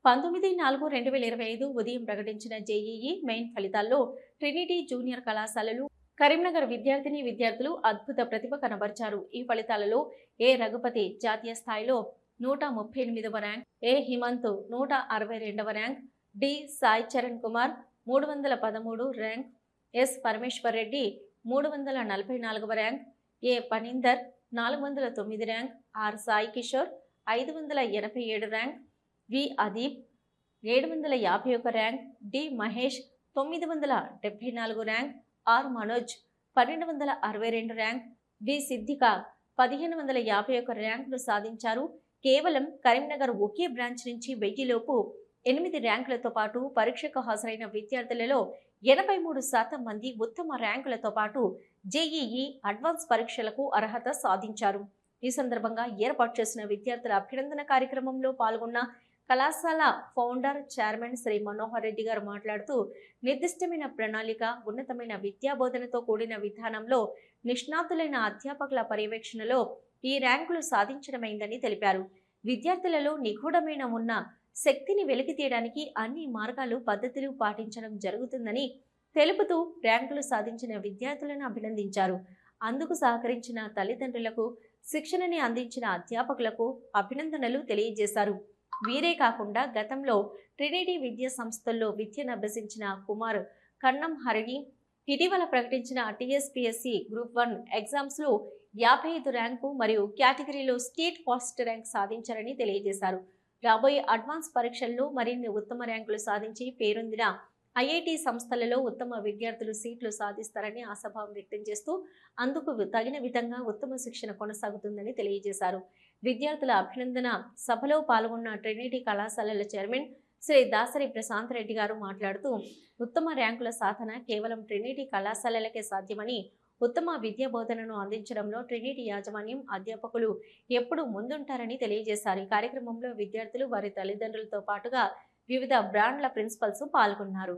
19/4/2025 ఉదయం ప్రకటించిన JEE main ఫలితాల్లో ట్రినిటీ జూనియర్ కళాశాలలు కరీంనగర్ విద్యార్థులు అద్భుత ప్రతిభ కనబర్చారు. ఈ ఫలితాలలో ఏ రఘుపతి జాతీయ స్థాయిలో 138వ ర్యాంక్, ఏ హిమంత్ 162వ rank, D Sai Charan Kumar 313 rank, S Parameshwar Reddy 344వ rank, A Phanindar 409 rank, R Sai Kishore 587 rank, V Adeep 751 rank, D Mahesh 974 rank, R Manoj 1262 rank, V Siddika 1551 ర్యాంకులు సాధించారు. కేవలం కరీంనగర్ ఒకే బ్రాంచ్ నుంచి 1000 లోపు 8 ర్యాంకులతో పాటు పరీక్షకు హాజరైన విద్యార్థులలో 83% మంది ఉత్తమ ర్యాంకులతో పాటు జేఈఈ అడ్వాన్స్ పరీక్షలకు అర్హత సాధించారు. ఈ సందర్భంగా ఏర్పాటు చేసిన విద్యార్థుల అభినందన కార్యక్రమంలో పాల్గొన్న కళాశాల ఫౌండర్ చైర్మన్ శ్రీ మనోహర్ రెడ్డి గారు మాట్లాడుతూ, నిర్దిష్టమైన ప్రణాళిక, ఉన్నతమైన విద్యాబోధనతో కూడిన విధానంలో నిష్ణాతులైన అధ్యాపకుల పర్యవేక్షణలో ఈ ర్యాంకులు సాధించడమైందని తెలిపారు. విద్యార్థులలో నిగూఢమైన ఉన్న శక్తిని వెలికితీయడానికి అన్ని మార్గాలు, పద్ధతులు పాటించడం జరుగుతుందని తెలుపుతూ ర్యాంకులు సాధించిన విద్యార్థులను అభినందించారు. అందుకు సహకరించిన తల్లిదండ్రులకు, శిక్షణని అందించిన అధ్యాపకులకు అభినందనలు తెలియజేశారు. వీరే కాకుండా గతంలో ట్రినిటీ విద్యా సంస్థల్లో విద్యను అభ్యసించిన కుమార్ కన్నం హరిణి ఇటీవల ప్రకటించిన టీఎస్పీఎస్సీ గ్రూప్ 1 ఎగ్జామ్స్లో 55 ర్యాంకు మరియు కేటగిరీలో స్టేట్ ఫస్ట్ ర్యాంక్ సాధించారని తెలియజేశారు. రాబోయే అడ్వాన్స్ పరీక్షల్లో మరిన్ని ఉత్తమ ర్యాంకులు సాధించి పేరొందిన ఐఐటి సంస్థలలో ఉత్తమ విద్యార్థులు సీట్లు సాధిస్తారని ఆశాభావం వ్యక్తం చేస్తూ, అందుకు తగిన విధంగా ఉత్తమ శిక్షణ కొనసాగుతుందని తెలియజేశారు. విద్యార్థుల అభినందన సభలో పాల్గొన్న ట్రినిటీ కళాశాలల చైర్మన్ శ్రీ దాసరి ప్రశాంత్ రెడ్డి గారు మాట్లాడుతూ, ఉత్తమ ర్యాంకుల సాధన కేవలం ట్రినిటీ కళాశాలలకే సాధ్యమని, ఉత్తమ విద్యా బోధనను అందించడంలో ట్రినిటీ యాజమాన్యం, అధ్యాపకులు ఎప్పుడూ ముందుంటారని తెలియజేశారు. ఈ కార్యక్రమంలో విద్యార్థులు, వారి తల్లిదండ్రులతో పాటుగా వివిధ బ్రాండ్ల ప్రిన్సిపల్స్ పాల్గొన్నారు.